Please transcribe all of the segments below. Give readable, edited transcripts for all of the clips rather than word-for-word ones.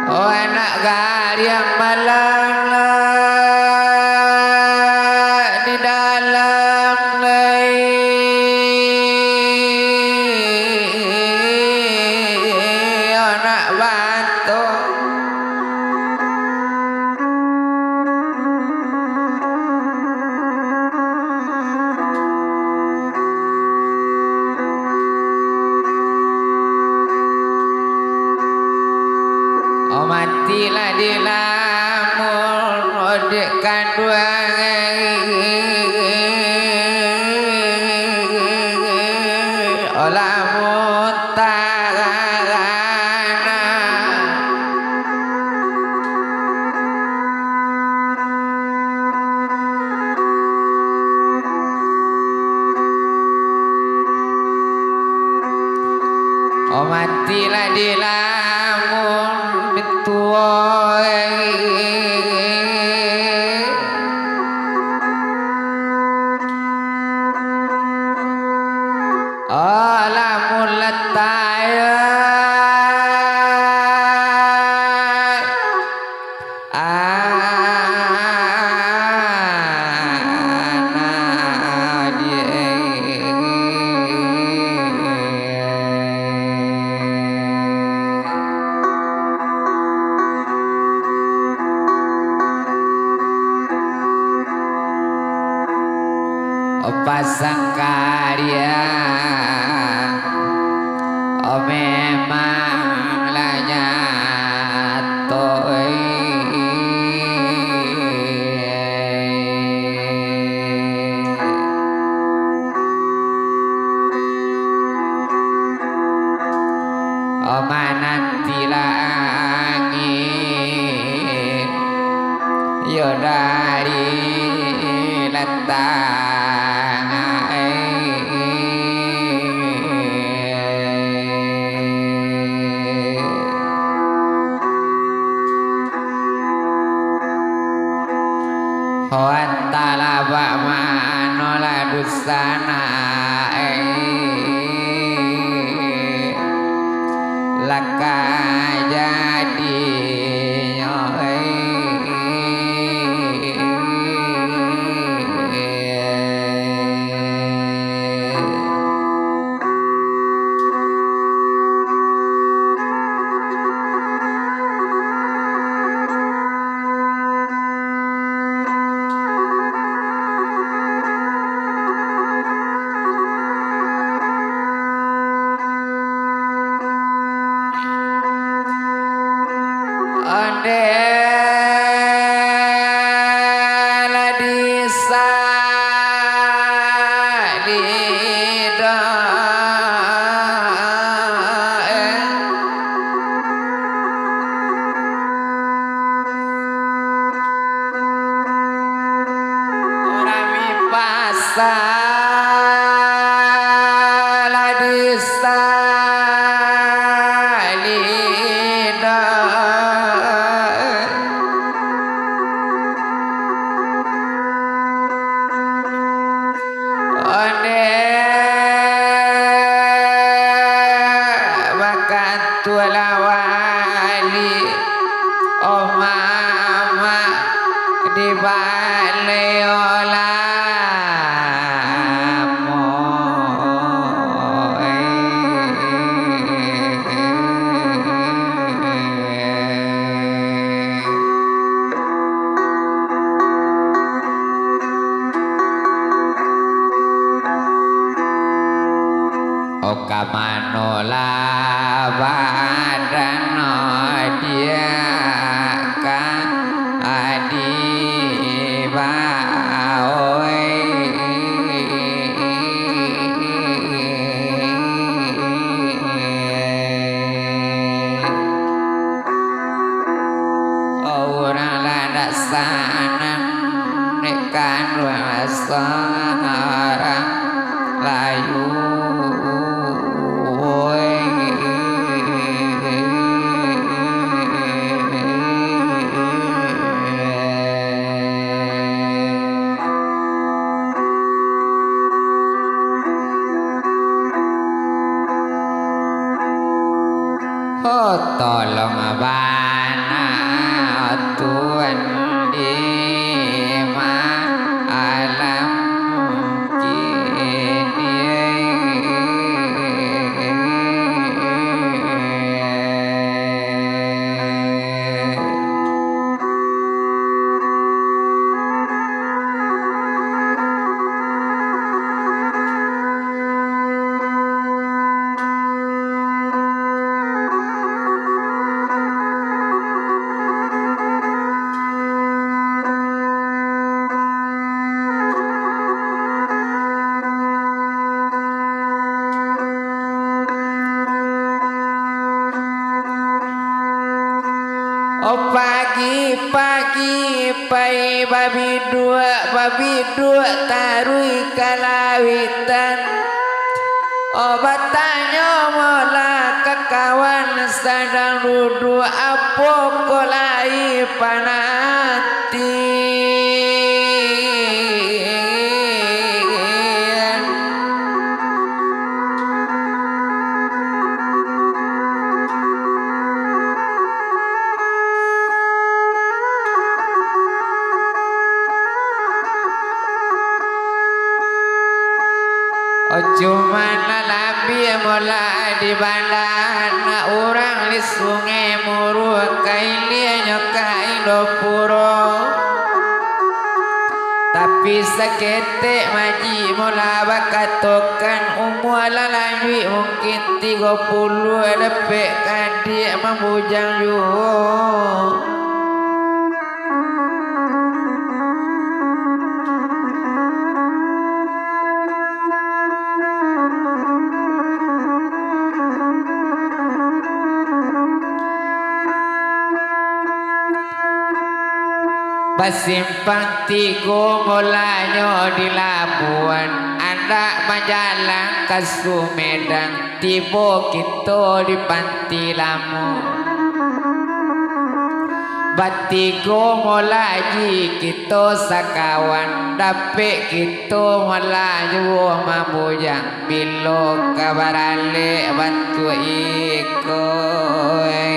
Oh anak galian malang di dalam anak batu. Oh matilah di lamun odek kanduang olah mutarana. Oh matilah di lamun lamun letai pasang karya oh memang lah nyato oh manantilah angin yo dari letang antara bak manola dusana laka jadi ondela disa dida orang mi pasal disa wali oh mama di balai olah Oh pagi-pagi pai babi dua tarui kalawitan. Oh batanya mola kekawan sedang duduk apa kolai panati. Cuma nalabi mola di bandar na orang di sungai muru kailia nyokai dopuro tapi sakete maji mola bakatokan umur lalui mungkin 30 lepek kadik membujang yuho. Basimpang tigo mulanya di Labuan Anda menjalan ke Sumedang tiba kita di Panti Lamu Batigo mulaji kita sakawan dapet kita melaju mambujang bilo kabarale bantu ikoi.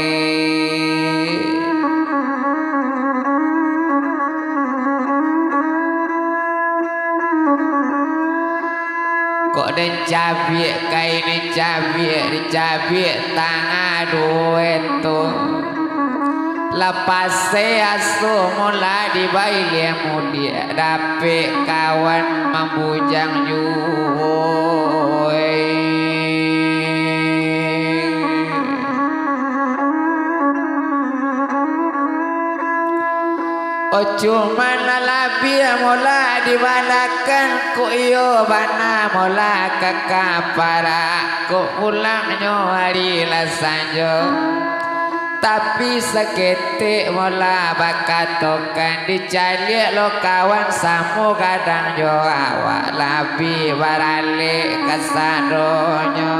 Kok den cabai kain cabai tanah duit tu lepas asu mula di bayi mudia dapet kawan membujang juoi. Oh cuma lalabi mola dibalakan ku iyo bana mola kakapara ku ulangnya hari lasanjo tapi sakete mola bakatokan dicari lo kawan samu kadang jo awak labi barale kasadonyo.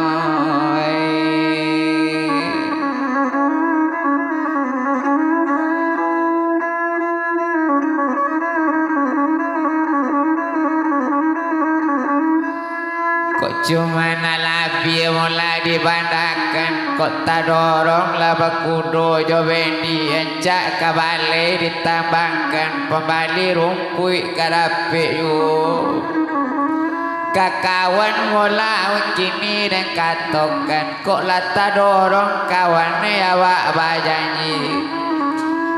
Cuma nalabi mula dibandakan kota dorong laba kudo jo bendi encak kabale ditambangkan pembali rumpui karape yu kakawan mula kini dan katokan kok lata dorong kawannya awak bajanyi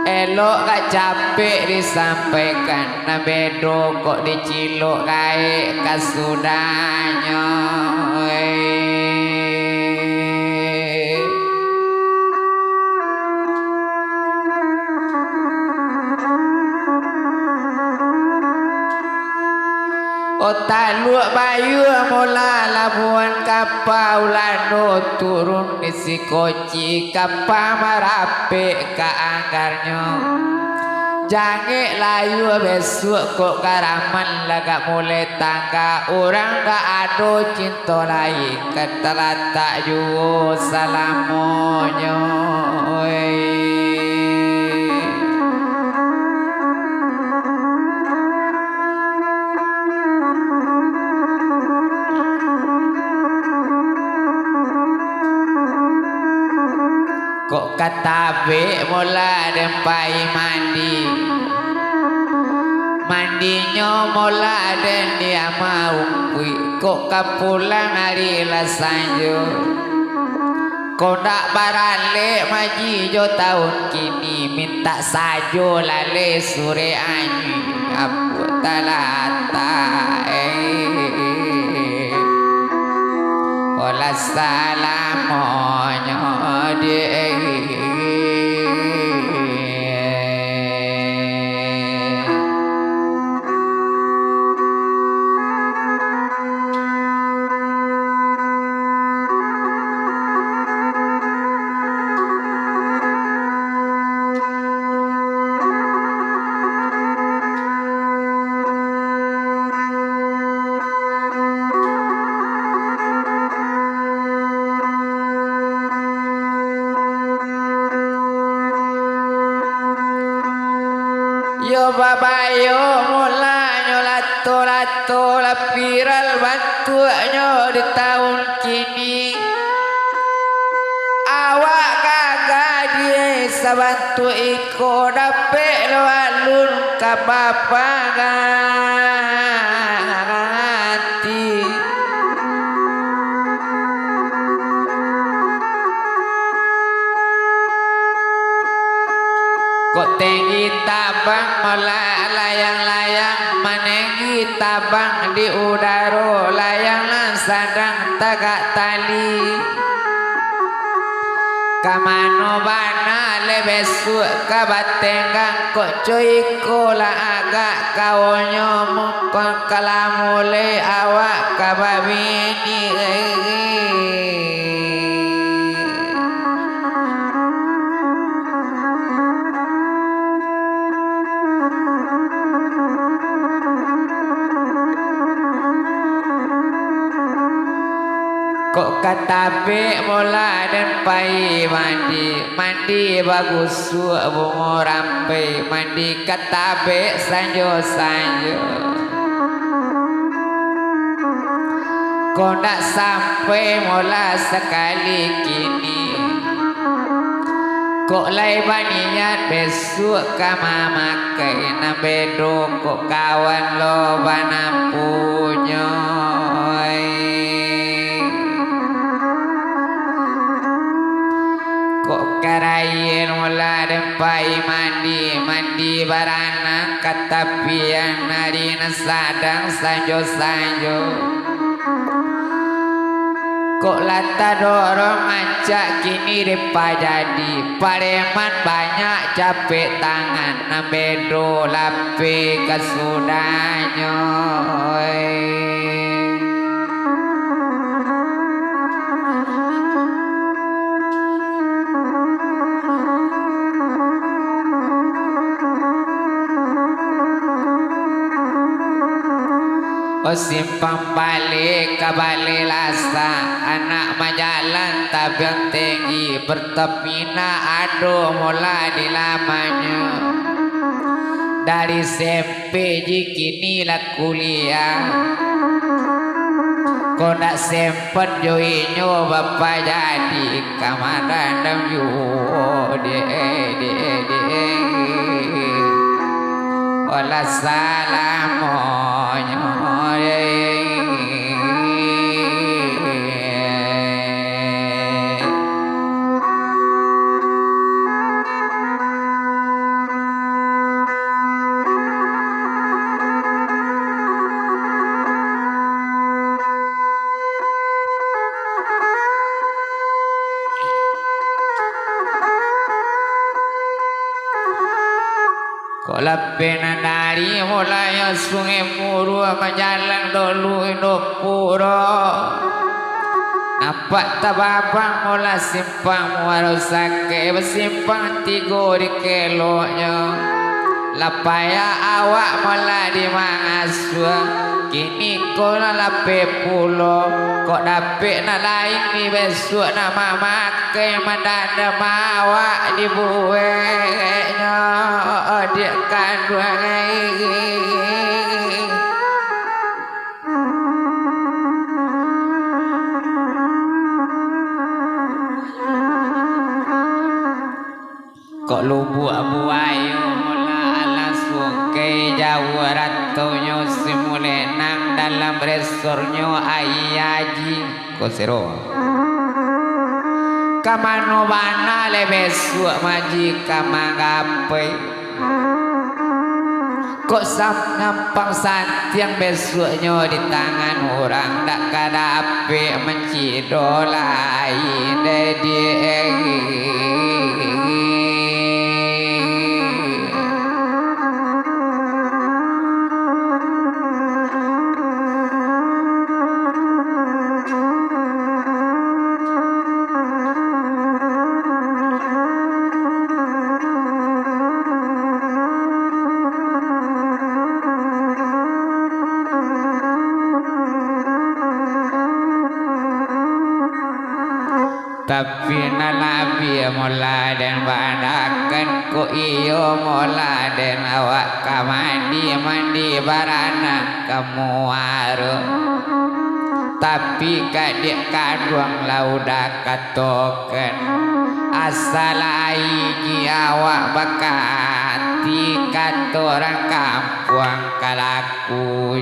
elok gak capek disampaikan na bedo kok diciluk kae kasudahnya. Otak luak bayu mula Labuan kapal lano turun isi koci kapal merape ke angkarnya jange layu besok kok karaman laga mulai tangga orang gak ada cinta lain kata tak juo salamonya. Kok kata be mula dempai mandinya mula dan dia mau kui kok kapulang hari lasanjo kok tak barale maji jo tahun kini minta sajo lale sore anyi apa talata Ola salamonya dia sanjo babayo mulanya lato-lato lapiral batunya di tahun kini awak kagak dia sabantu iko dapet lo alun kapapanganti kok tinggi tabang malah layang-layang menenggi tabang di udara layang sadang tagak tali kamano bana lebesu kabatenggang kok cuy kola agak kawanyo mukon kalamule awak kababini kok katabe mola dan pai mandi bagus bungo rampe mandi katabe sanjo kok nak sampai mola sekali kini kok lai baniat besok kama makai na bedo kok kawan lo bana punya kok karayen mula dempai mandi barana katapian narina sadang sanjo kok lata dorong ngajak kini depa jadi pareman banyak capek tangan nambedo lape kasudanya simpang balik ke balik lasa anak majalan tabiang tinggi bertepina ado mula di lamanya dari SMP kini lah kuliah kau nak sempet joinyo bapak jadi kamaran dam yo de wala salamonyo lapena dari mulai sungai muru majalang dulu indopuro nampak tababang mula simpang muaro sake bersimpang tigo di keloknya lapaya awak mula di mangasua kini kola lape pulo kok dapet na lain ni besok nama makai madada mawa di buenya dia kandung kok lubu abu ayu mula ala sungai jauh ratonyo simule nang dalam resornyo ayaji kok sero kamano bana lebesu maji kamagape kok nampang santiang besoknya di tangan orang tak kada ape mencidolai dedi tapi nalabi mula dan banakan ku iyo mula dan awak kamandi mandi barana kamu aru tapi kadik kadang lauda katokan asal aigi awak bakati katorang kampung kalaku